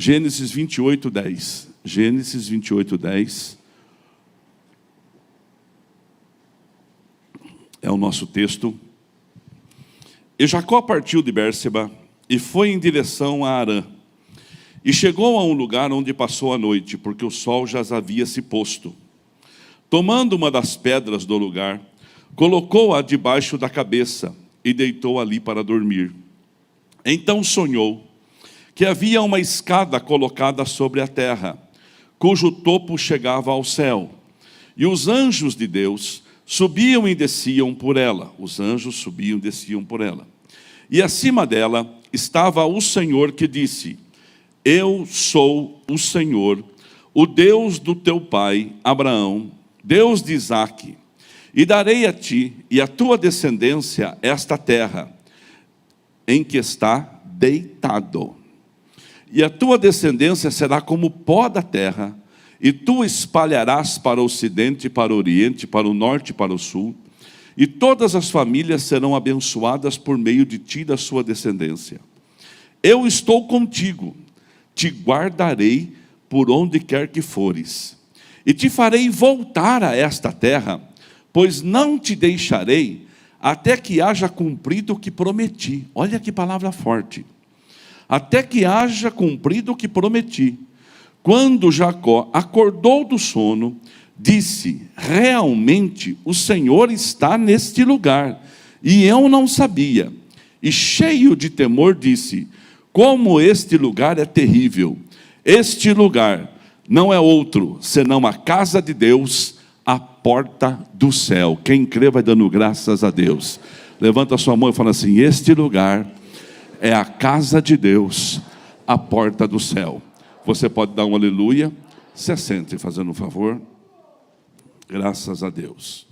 Gênesis 28, 10. Gênesis 28, 10. É o nosso texto. E Jacó partiu de Bérseba e foi em direção a Harã. E chegou a um lugar onde passou a noite, porque o sol já havia se posto. Tomando uma das pedras do lugar, colocou-a debaixo da cabeça e deitou ali para dormir. Então sonhou que havia uma escada colocada sobre a terra, cujo topo chegava ao céu. E os anjos de Deus subiam e desciam por ela. Os anjos subiam e desciam por ela. E acima dela estava o Senhor que disse: Eu sou o Senhor, o Deus do teu pai Abraão, Deus de Isaque. E darei a ti e à tua descendência esta terra, em que está deitado. E a tua descendência será como o pó da terra, e tu espalharás para o ocidente, para o oriente, para o norte e para o sul, e todas as famílias serão abençoadas por meio de ti e da sua descendência. Eu estou contigo, te guardarei por onde quer que fores, e te farei voltar a esta terra, pois não te deixarei até que haja cumprido o que prometi. Olha que palavra forte. Até que haja cumprido o que prometi. Quando Jacó acordou do sono, disse: realmente o Senhor está neste lugar, e eu não sabia. E cheio de temor disse: como este lugar é terrível! Este lugar não é outro, senão a casa de Deus, a porta do céu. Quem crê vai dando graças a Deus. Levanta a sua mão e fala assim: este lugar é a casa de Deus, a porta do céu. Você pode dar um aleluia. Se assente, fazendo um favor. Graças a Deus.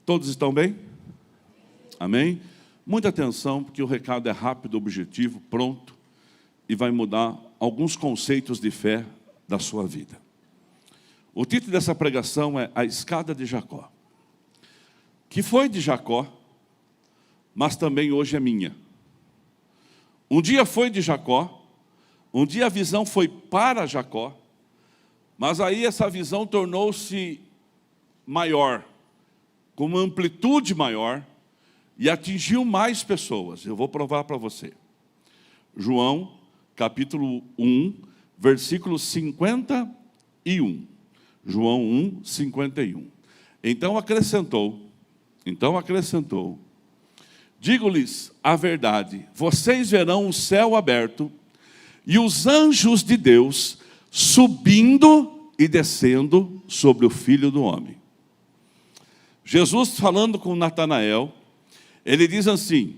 Todos estão bem? Amém? Muita atenção, porque o recado é rápido, objetivo, pronto, e vai mudar alguns conceitos de fé da sua vida. O título dessa pregação é A Escada de Jacó, que foi de Jacó, mas também hoje é minha. Um dia foi de Jacó, um dia a visão foi para Jacó, mas aí essa visão tornou-se maior, com uma amplitude maior, e atingiu mais pessoas. Eu vou provar para você. João, capítulo 1, versículo 51. João 1, 51. Então acrescentou, digo-lhes a verdade, vocês verão o céu aberto e os anjos de Deus subindo e descendo sobre o Filho do Homem. Jesus falando com Natanael, ele diz assim: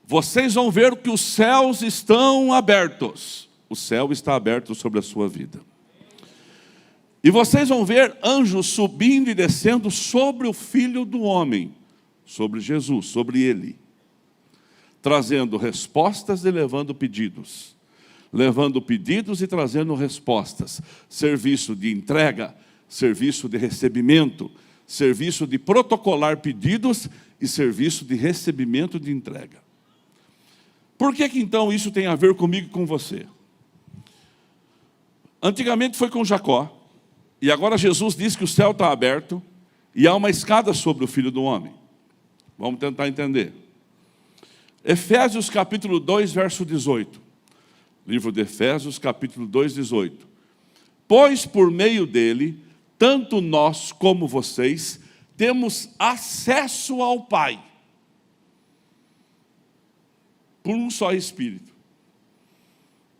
vocês vão ver que os céus estão abertos. O céu está aberto sobre a sua vida. E vocês vão ver anjos subindo e descendo sobre o Filho do Homem, sobre Jesus, sobre Ele, trazendo respostas e levando pedidos. Levando pedidos e trazendo respostas. Serviço de entrega, serviço de recebimento, serviço de protocolar pedidos e serviço de recebimento de entrega. Por que então isso tem a ver comigo e com você? Antigamente foi com Jacó, e agora Jesus diz que o céu está aberto e há uma escada sobre o Filho do Homem. Vamos tentar entender. Efésios capítulo 2, verso 18. Livro de Efésios capítulo 2, 18. Pois por meio dele, tanto nós como vocês, temos acesso ao Pai, por um só Espírito.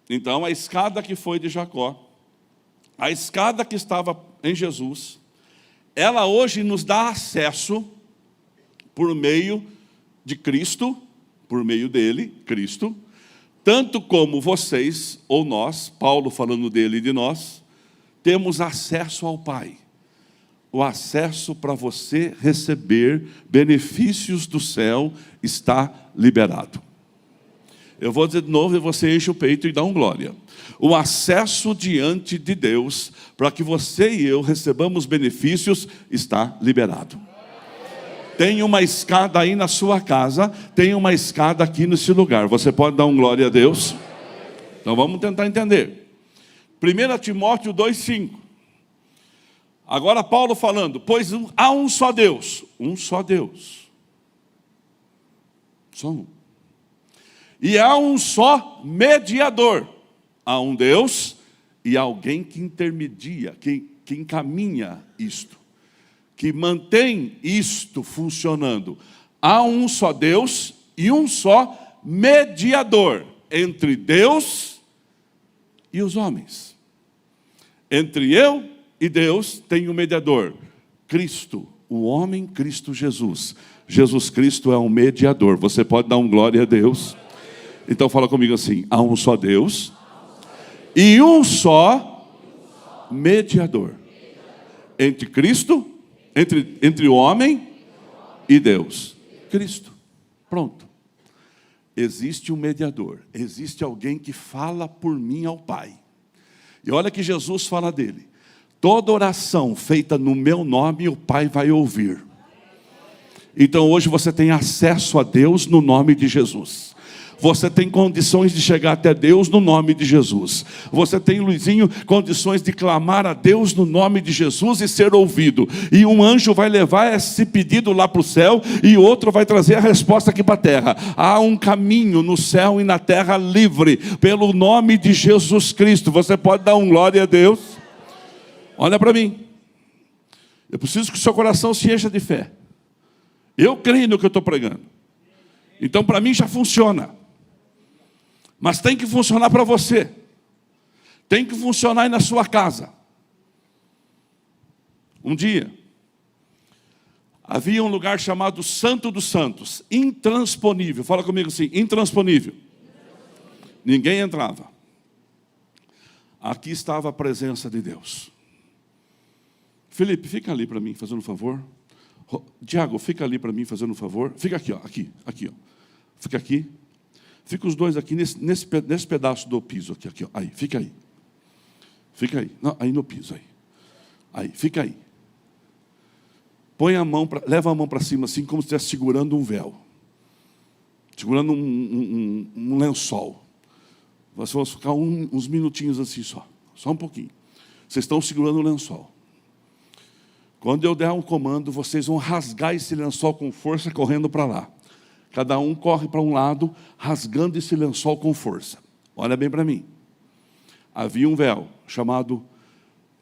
Então a escada que foi de Jacó, a escada que estava em Jesus, ela hoje nos dá acesso, por meio de Cristo, por meio dele, Cristo, tanto como vocês, ou nós, Paulo falando dele e de nós, temos acesso ao Pai. O acesso para você receber benefícios do céu está liberado. Eu vou dizer de novo e você enche o peito e dá um glória. O acesso diante de Deus, para que você e eu recebamos benefícios, está liberado. Tem uma escada aí na sua casa, tem uma escada aqui nesse lugar. Você pode dar um glória a Deus? Então vamos tentar entender. 1 Timóteo 2,5. Agora Paulo falando, pois há um só Deus. Um só Deus. Só um. E há um só mediador. Há um Deus e alguém que intermedia, que encaminha isto, que mantém isto funcionando. Há um só Deus e um só mediador entre Deus e os homens. Entre eu e Deus tem um mediador, Cristo, o homem Cristo Jesus. Jesus Cristo é um mediador. Você pode dar um glória a Deus? Então fala comigo assim, há um só Deus e um só mediador entre Cristo, entre o homem e Deus. Cristo. Pronto. Existe um mediador, existe alguém que fala por mim ao Pai. E olha que Jesus fala dele. Toda oração feita no meu nome, o Pai vai ouvir. Então hoje você tem acesso a Deus no nome de Jesus. Você tem condições de chegar até Deus no nome de Jesus. Você tem, Luizinho, condições de clamar a Deus no nome de Jesus e ser ouvido. E um anjo vai levar esse pedido lá para o céu e outro vai trazer a resposta aqui para a terra. Há um caminho no céu e na terra livre, pelo nome de Jesus Cristo. Você pode dar um glória a Deus? Olha para mim. Eu preciso que o seu coração se encha de fé. Eu creio no que eu estou pregando. Então para mim já funciona. Mas tem que funcionar para você. Tem que funcionar aí na sua casa. Um dia, havia um lugar chamado Santo dos Santos, intransponível. Fala comigo assim, intransponível. Ninguém entrava. Aqui estava a presença de Deus. Felipe, fica ali para mim, fazendo um favor. Tiago, fica ali para mim, fazendo um favor. Fica aqui, ó, aqui, ó. Fica aqui. Fica os dois aqui nesse pedaço do piso aqui, ó. Aí, fica aí. Fica aí. Não, aí no piso aí. Aí, fica aí. Põe a mão, leva a mão para cima assim, como se estivesse segurando um véu. Segurando um lençol. Vocês vão ficar uns minutinhos assim só. Só um pouquinho. Vocês estão segurando o lençol. Quando eu der um comando, vocês vão rasgar esse lençol com força, correndo para lá. Cada um corre para um lado, rasgando esse lençol com força. Olha bem para mim. Havia um véu, chamado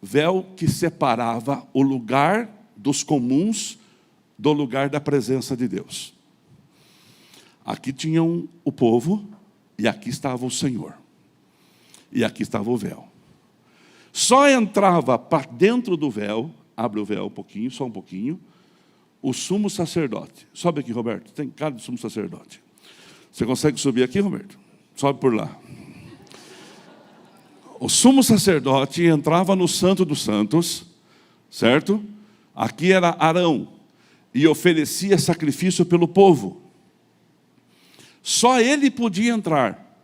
véu que separava o lugar dos comuns do lugar da presença de Deus. Aqui tinham o povo, e aqui estava o Senhor. E aqui estava o véu. Só entrava para dentro do véu, abre o véu um pouquinho, só um pouquinho, o sumo sacerdote. Sobe aqui, Roberto. Tem cara de sumo sacerdote. Você consegue subir aqui, Roberto? Sobe por lá. O sumo sacerdote entrava no Santo dos Santos, certo? Aqui era Arão, e oferecia sacrifício pelo povo. Só ele podia entrar.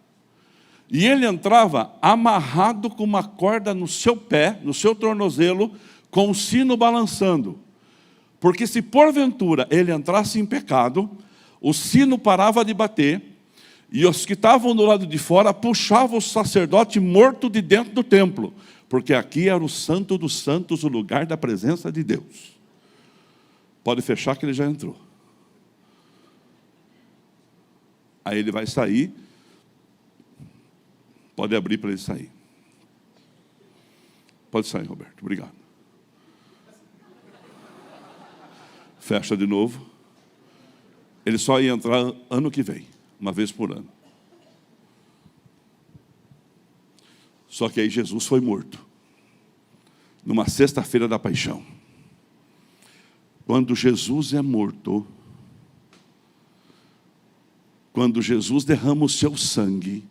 E ele entrava amarrado com uma corda no seu pé, no seu tornozelo, com o sino balançando. Porque se porventura ele entrasse em pecado, o sino parava de bater, e os que estavam do lado de fora puxavam o sacerdote morto de dentro do templo, porque aqui era o Santo dos Santos, o lugar da presença de Deus. Pode fechar que ele já entrou. Aí ele vai sair, pode abrir para ele sair. Pode sair, Roberto, obrigado. Fecha de novo. Ele só ia entrar ano que vem, uma vez por ano. Só que aí Jesus foi morto, numa sexta-feira da paixão. Quando Jesus é morto, quando Jesus derrama o seu sangue,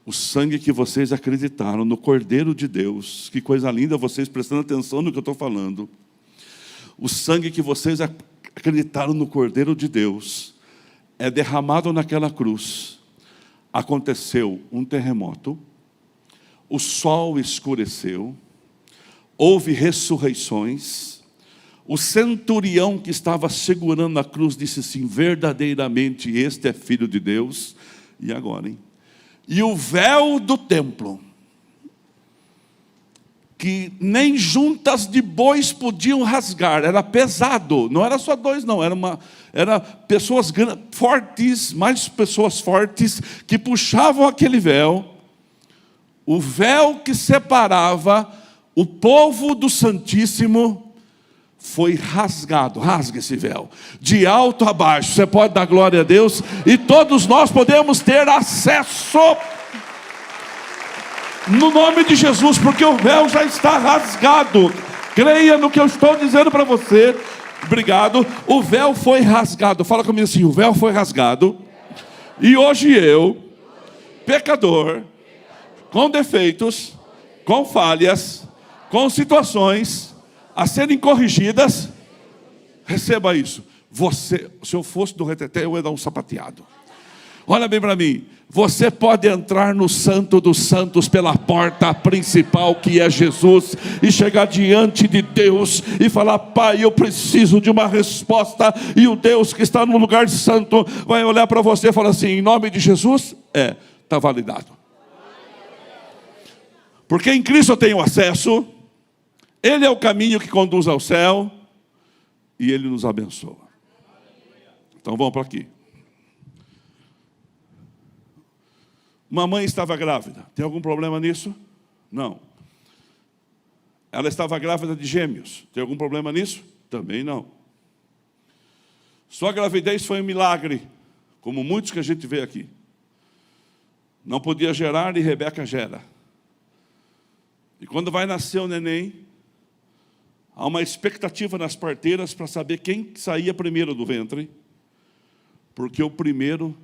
o sangue que vocês acreditaram no Cordeiro de Deus, que coisa linda vocês prestando atenção no que eu estou falando, o sangue que vocês acreditaram no Cordeiro de Deus é derramado naquela cruz. Aconteceu um terremoto, o sol escureceu, houve ressurreições, o centurião que estava segurando a cruz disse assim: verdadeiramente este é filho de Deus. E agora, hein? E o véu do templo, que nem juntas de bois podiam rasgar, era pesado, não era só dois não, era pessoas fortes, mais pessoas fortes, que puxavam aquele véu, o véu que separava o povo do Santíssimo, foi rasgado. Rasga esse véu, de alto a baixo, você pode dar glória a Deus, e todos nós podemos ter acesso, no nome de Jesus, porque o véu já está rasgado. Creia no que eu estou dizendo para você. Obrigado. O véu foi rasgado. Fala comigo assim: o véu foi rasgado. E hoje eu, pecador, com defeitos, com falhas, com situações a serem corrigidas, receba isso. Você, se eu fosse do reteté, eu ia dar um sapateado. Olha bem para mim. Você pode entrar no Santo dos Santos pela porta principal, que é Jesus, e chegar diante de Deus e falar: Pai, eu preciso de uma resposta. E o Deus que está no lugar santo vai olhar para você e falar assim: em nome de Jesus, está validado. Porque em Cristo eu tenho acesso, Ele é o caminho que conduz ao céu, e Ele nos abençoa. Então vamos para aqui. Uma mãe estava grávida. Tem algum problema nisso? Não. Ela estava grávida de gêmeos. Tem algum problema nisso? Também não. Sua gravidez foi um milagre, como muitos que a gente vê aqui. Não podia gerar e Rebeca gera. E quando vai nascer o neném, há uma expectativa nas parteiras para saber quem saía primeiro do ventre, porque o primeiro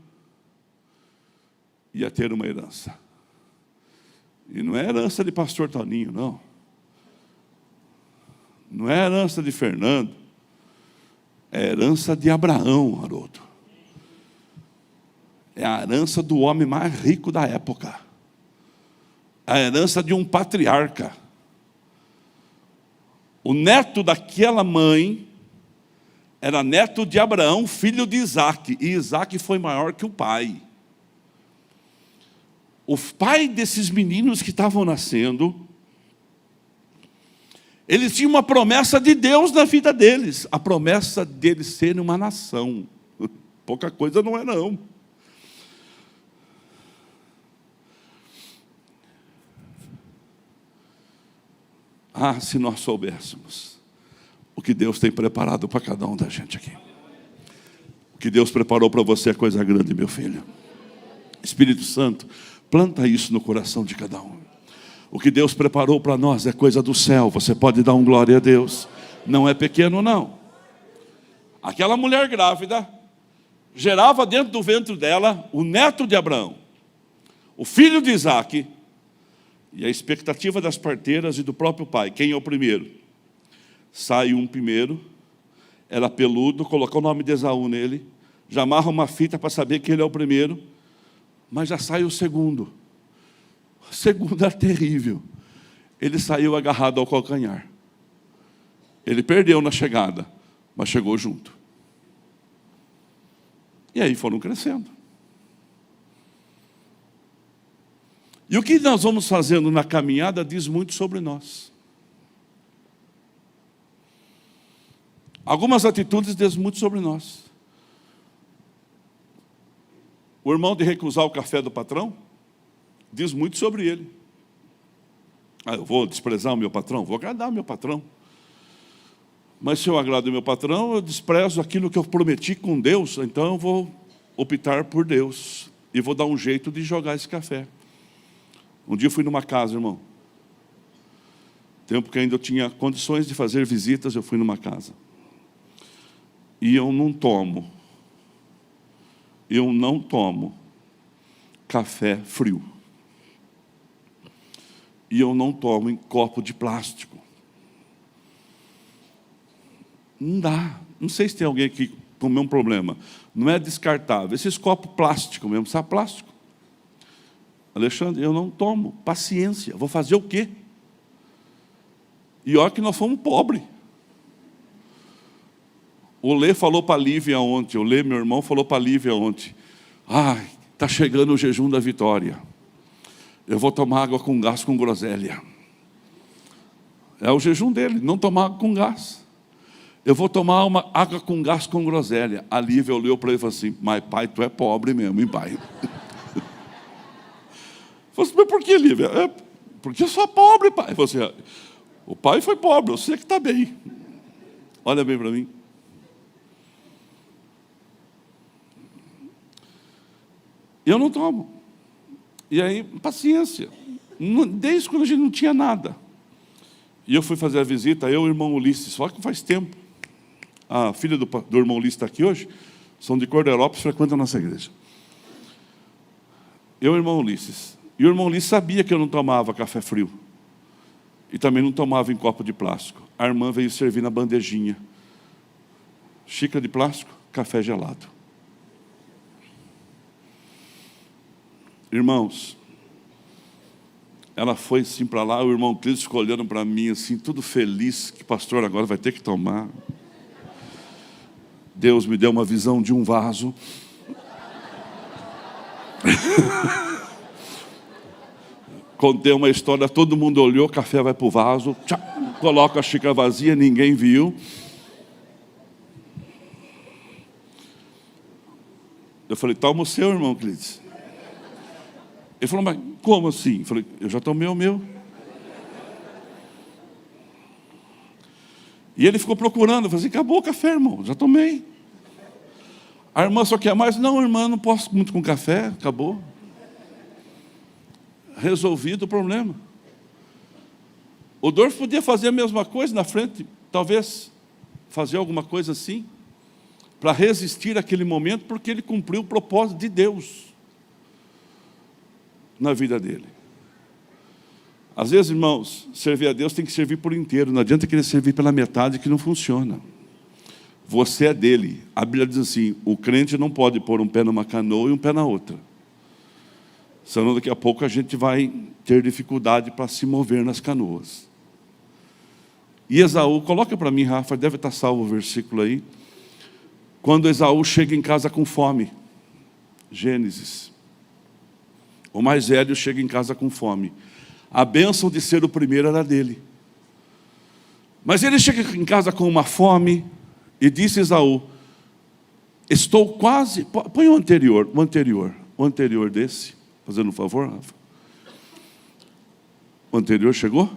ia ter uma herança. E não é herança de pastor Toninho, não. Não é herança de Fernando. É herança de Abraão, Haroldo. É a herança do homem mais rico da época. A herança de um patriarca. O neto daquela mãe era neto de Abraão, filho de Isaac. E Isaac foi maior que o pai. O pai desses meninos que estavam nascendo, eles tinham uma promessa de Deus na vida deles. A promessa deles serem uma nação. Pouca coisa não é não. Ah, se nós soubéssemos o que Deus tem preparado para cada um da gente aqui. O que Deus preparou para você é coisa grande, meu filho. Espírito Santo, planta isso no coração de cada um. O que Deus preparou para nós é coisa do céu. Você pode dar um glória a Deus. Não é pequeno, não. Aquela mulher grávida gerava dentro do ventre dela o neto de Abraão, o filho de Isaac, e a expectativa das parteiras e do próprio pai. Quem é o primeiro? Sai um primeiro, era peludo, colocou o nome de Esaú nele, já amarra uma fita para saber que ele é o primeiro, mas já sai o segundo. O segundo era terrível. Ele saiu agarrado ao calcanhar. Ele perdeu na chegada, mas chegou junto. E aí foram crescendo. E o que nós vamos fazendo na caminhada diz muito sobre nós. Algumas atitudes dizem muito sobre nós. O irmão de recusar o café do patrão diz muito sobre ele. Ah, eu vou desprezar o meu patrão? Vou agradar o meu patrão. Mas se eu agrado o meu patrão, eu desprezo aquilo que eu prometi com Deus, então eu vou optar por Deus e vou dar um jeito de jogar esse café. Um dia eu fui numa casa, irmão. Tempo que ainda eu tinha condições de fazer visitas, eu fui numa casa. E eu não tomo café frio. E eu não tomo em copo de plástico. Não dá. Não sei se tem alguém aqui com o mesmo problema. Não é descartável. Esses copos plásticos mesmo, sabe plástico? Alexandre, eu não tomo. Paciência. Vou fazer o quê? E olha que nós fomos pobres. O Lê falou para a Lívia ontem, o Lê, meu irmão, falou para a Lívia ontem: ai, está chegando o jejum da vitória. Eu vou tomar água com gás com groselha. É o jejum dele, não tomar água com gás. Eu vou tomar uma água com gás com groselha. A Lívia olhou para ele e falou assim: mas pai, tu é pobre mesmo, hein, pai? Falei assim: mas por que, Lívia? Porque eu sou pobre, pai. Falei assim: o pai foi pobre, eu sei que está bem. Olha bem para mim. Eu não tomo. E aí, paciência. Desde quando a gente não tinha nada. E eu fui fazer a visita, eu e o irmão Ulisses, só que faz tempo. A filha do irmão Ulisses está aqui hoje, são de Corderópolis, frequentam a nossa igreja. Eu e o irmão Ulisses. E o irmão Ulisses sabia que eu não tomava café frio. E também não tomava em copo de plástico. A irmã veio servir na bandejinha. Xícara de plástico, café gelado. Irmãos, ela foi assim para lá, o irmão Cris ficou olhando para mim assim, tudo feliz, que pastor agora vai ter que tomar. Deus me deu uma visão de um vaso. Contei uma história, todo mundo olhou, café vai para o vaso, tchá, coloca a xícara vazia, ninguém viu. Eu falei: toma o seu, irmão Cris. Ele falou: mas como assim? Eu falei: eu já tomei o meu. E ele ficou procurando. Eu falei assim: acabou o café, irmão, já tomei. A irmã só quer mais. Não, irmã, não posso muito com café, acabou. Resolvido o problema. O Dorf podia fazer a mesma coisa na frente, talvez fazer alguma coisa assim, para resistir àquele momento, porque ele cumpriu o propósito de Deus na vida dele. Às vezes, irmãos, servir a Deus tem que servir por inteiro. Não adianta querer servir pela metade, que não funciona. Você é dele. A Bíblia diz assim: o crente não pode pôr um pé numa canoa e um pé na outra. Senão daqui a pouco a gente vai ter dificuldade para se mover nas canoas. E Esaú, coloca para mim, Rafa, deve estar salvo o versículo aí. Quando Esaú chega em casa com fome. Gênesis. O mais velho chega em casa com fome. A bênção de ser o primeiro era dele. Mas ele chega em casa com uma fome e disse a Esaú: estou quase... Põe o anterior desse, fazendo um favor, Rafa. O anterior chegou?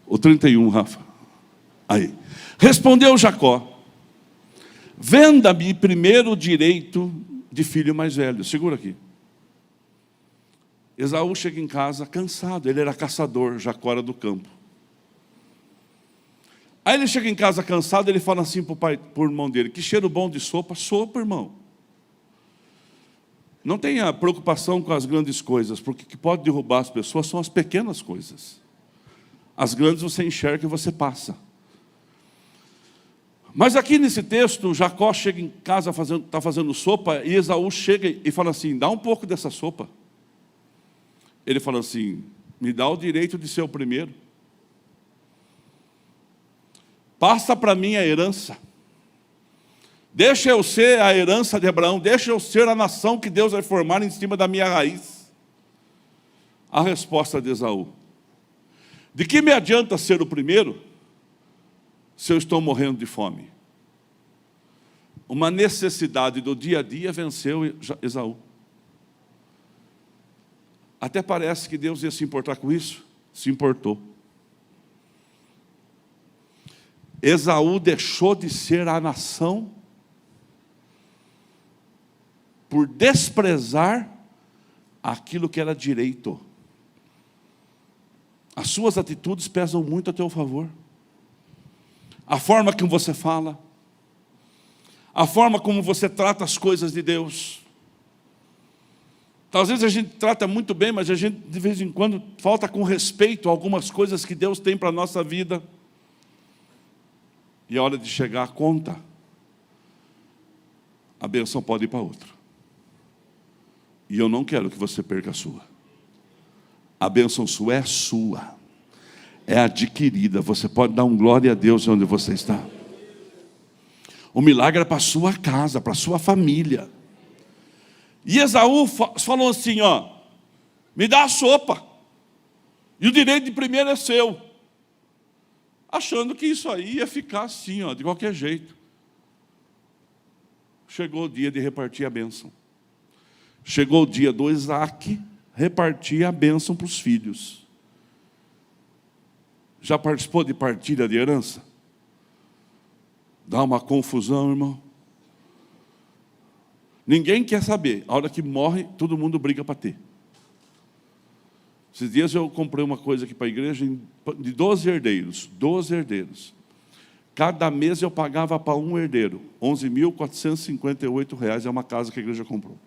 O 31, Rafa. Aí. Respondeu Jacó: venda-me primeiro o direito de filho mais velho. Segura aqui. Esaú chega em casa cansado. Ele era caçador, Jacó era do campo. Aí ele chega em casa cansado, ele fala assim para o irmão dele: que cheiro bom de sopa. Sopa, irmão. Não tenha preocupação com as grandes coisas, porque o que pode derrubar as pessoas são as pequenas coisas. As grandes você enxerga e você passa. Mas aqui nesse texto, Jacó chega em casa, está fazendo sopa, e Esaú chega e fala assim: dá um pouco dessa sopa. Ele fala assim: me dá o direito de ser o primeiro. Passa para mim a herança. Deixa eu ser a herança de Abraão, deixa eu ser a nação que Deus vai formar em cima da minha raiz. A resposta de Esaú: de que me adianta ser o primeiro se eu estou morrendo de fome? Uma necessidade do dia a dia venceu Esaú. Até parece que Deus ia se importar com isso. Se importou. Esaú deixou de ser a nação por desprezar aquilo que era direito. As suas atitudes pesam muito a teu favor. A forma como você fala, a forma como você trata as coisas de Deus. Às vezes a gente trata muito bem, mas a gente de vez em quando falta com respeito a algumas coisas que Deus tem para a nossa vida. E a hora de chegar a conta, a bênção pode ir para outra. E eu não quero que você perca a sua. A bênção sua é sua. é adquirida. Você pode dar um glória a Deus onde você está. O milagre é para a sua casa, para a sua família. E Esaú falou assim, ó, me dá a sopa, e o direito de primeiro é seu. Achando que isso aí ia ficar assim, ó, de qualquer jeito. Chegou o dia de repartir a bênção. Chegou o dia do Isaac repartir a bênção para os filhos. Já participou de partilha de herança? Dá uma confusão, irmão. Ninguém quer saber. A hora que morre, todo mundo briga para ter. Esses dias eu comprei uma coisa aqui para a igreja de 12 herdeiros. 12 herdeiros. Cada mês eu pagava para um herdeiro. R$11.458 é uma casa que a igreja comprou.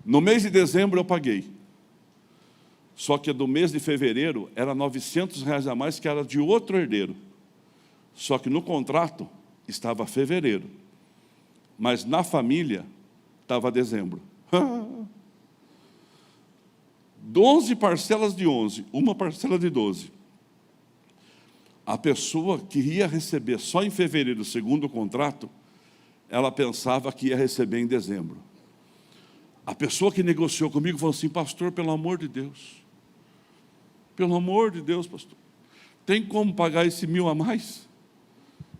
No mês de dezembro eu paguei. Só que do mês de fevereiro era R$900 a mais, que era de outro herdeiro. Só que no contrato estava fevereiro. Mas na família estava dezembro. 11 parcelas de 11, uma parcela de 12. A pessoa que ia receber só em fevereiro, segundo o contrato, ela pensava que ia receber em dezembro. A pessoa que negociou comigo falou assim, pastor, pelo amor de Deus, pastor, tem como pagar esse 1.000 a mais?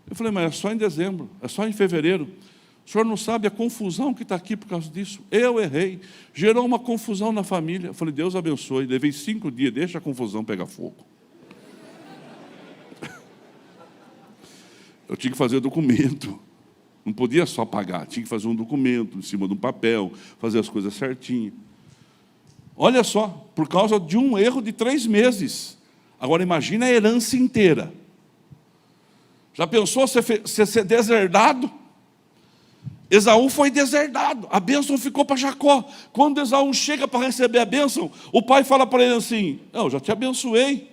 Eu falei, mas é só em dezembro, é só em fevereiro. O senhor não sabe a confusão que está aqui por causa disso. Eu errei, gerou uma confusão na família. Eu falei, Deus abençoe, levei 5 dias, deixa a confusão pegar fogo. Eu tinha que fazer documento, não podia só pagar, tinha que fazer um documento em cima de um papel, fazer as coisas certinho. Olha só, por causa de um erro de 3 meses. Agora imagina a herança inteira. Já pensou você ser deserdado? Esaú foi deserdado, a bênção ficou para Jacó. Quando Esaú chega para receber a bênção, o pai fala para ele assim, não, eu já te abençoei,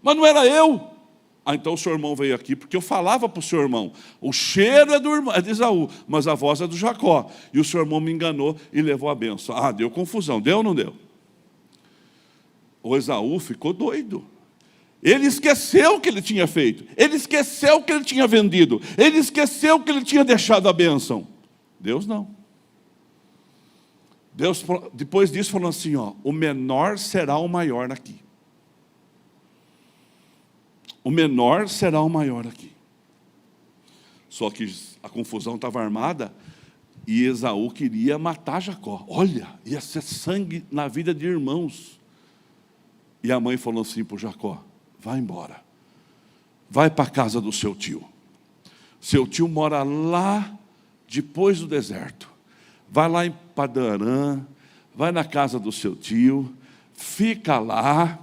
mas não era eu. Então o seu irmão veio aqui, porque eu falava para o seu irmão, o cheiro é de Esaú, mas a voz é do Jacó. E o seu irmão me enganou e levou a bênção. Ah, deu confusão, deu ou não deu? O Esaú ficou doido. Ele esqueceu o que ele tinha feito, ele esqueceu o que ele tinha vendido, ele esqueceu que ele tinha deixado a bênção. Deus não. Deus, depois disso, falou assim, ó, o menor será o maior aqui. O menor será o maior aqui. Só que a confusão estava armada e Esaú queria matar Jacó. Olha, ia ser sangue na vida de irmãos. E a mãe falou assim para o Jacó, vai embora, vai para a casa do seu tio. Seu tio mora lá depois do deserto. Vai lá em Padan-Arã, vai na casa do seu tio, fica lá.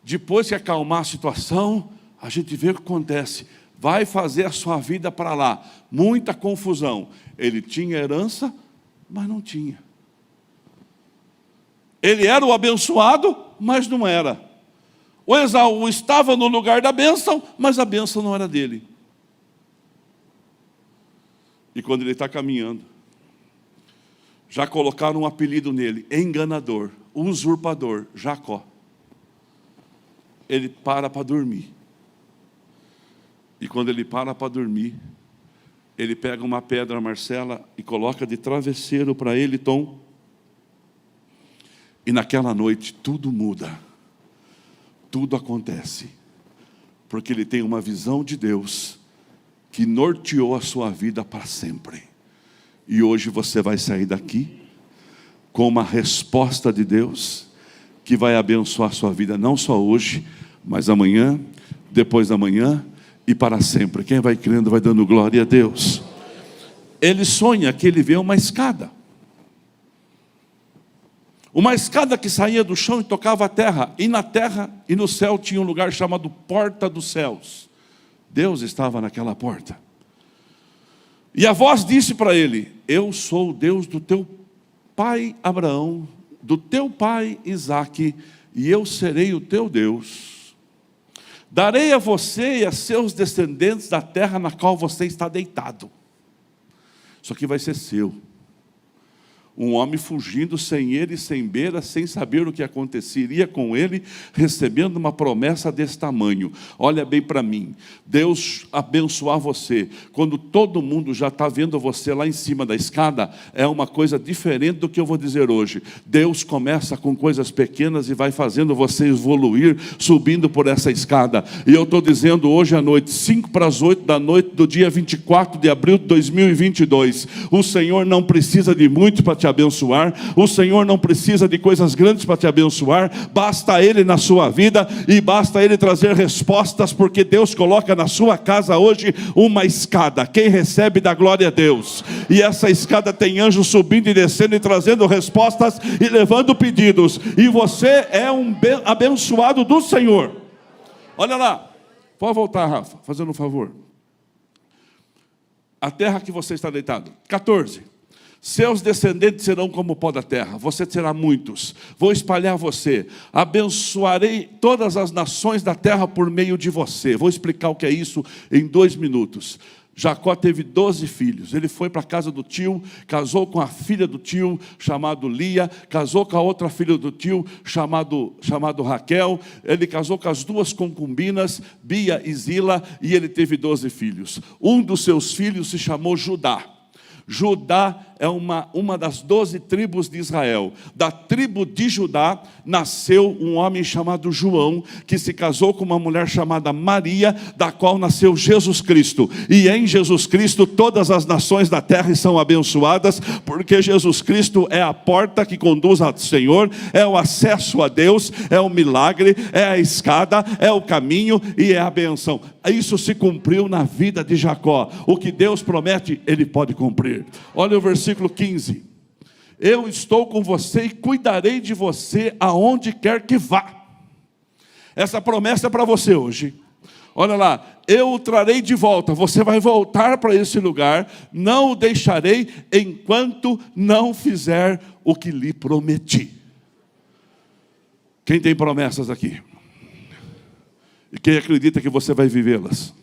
Depois que acalmar a situação, a gente vê o que acontece. Vai fazer a sua vida para lá. Muita confusão. Ele tinha herança, mas não tinha. Ele era o abençoado, mas não era. O Esaú estava no lugar da bênção, mas a bênção não era dele. E quando ele está caminhando, já colocaram um apelido nele, enganador, usurpador, Jacó. Ele para dormir. E quando ele para dormir, ele pega uma pedra, Marcela, e coloca de travesseiro para ele, Tom. E naquela noite tudo muda. Tudo acontece. Porque ele tem uma visão de Deus que norteou a sua vida para sempre. E hoje você vai sair daqui com uma resposta de Deus que vai abençoar a sua vida, não só hoje, mas amanhã, depois da manhã e para sempre. Quem vai crendo vai dando glória a Deus. Ele sonha que ele vê uma escada. Uma escada que saía do chão e tocava a terra. E na terra e no céu tinha um lugar chamado Porta dos Céus. Deus estava naquela porta. E a voz disse para ele, eu sou o Deus do teu pai Abraão, do teu pai Isaque, e eu serei o teu Deus. Darei a você e a seus descendentes da terra na qual você está deitado. Isso aqui vai ser seu. Um homem fugindo sem ele, sem beira, sem saber o que aconteceria com ele, recebendo uma promessa desse tamanho. Olha bem para mim, Deus abençoar você, quando todo mundo já está vendo você lá em cima da escada, é uma coisa diferente do que eu vou dizer hoje. Deus começa com coisas pequenas e vai fazendo você evoluir, subindo por essa escada. E eu estou dizendo hoje à noite, 7:55 da noite do dia 24 de abril de 2022, o Senhor não precisa de muito para te abençoar, o Senhor não precisa de coisas grandes para te abençoar, basta Ele na sua vida e basta Ele trazer respostas, porque Deus coloca na sua casa hoje uma escada. Quem recebe dá glória a Deus, e essa escada tem anjos subindo e descendo e trazendo respostas e levando pedidos, e você é um abençoado do Senhor. Olha lá, pode voltar, Rafa, fazendo um favor. A terra que você está deitado. 14. Seus descendentes serão como o pó da terra, você terá muitos, vou espalhar você, abençoarei todas as nações da terra por meio de você. Vou explicar o que é isso em 2 minutos. Jacó teve 12 filhos, ele foi para a casa do tio, casou com a filha do tio, chamado Lia, casou com a outra filha do tio, chamado Raquel, ele casou com as 2 concubinas, Bia e Zila, e ele teve 12 filhos. Um dos seus filhos se chamou Judá. Judá é uma das 12 tribos de Israel. Da tribo de Judá nasceu um homem chamado João, que se casou com uma mulher chamada Maria, da qual nasceu Jesus Cristo. E em Jesus Cristo todas as nações da terra são abençoadas, porque Jesus Cristo é a porta que conduz ao Senhor, é o acesso a Deus, é o milagre, é a escada, é o caminho e é a benção. Isso se cumpriu na vida de Jacó. O que Deus promete, Ele pode cumprir. Olha o versículo 15. Eu estou com você e cuidarei de você aonde quer que vá. Essa promessa é para você hoje. Olha lá, eu o trarei de volta. Você vai voltar para esse lugar. Não o deixarei enquanto não fizer o que lhe prometi. Quem tem promessas aqui? E quem acredita que você vai vivê-las?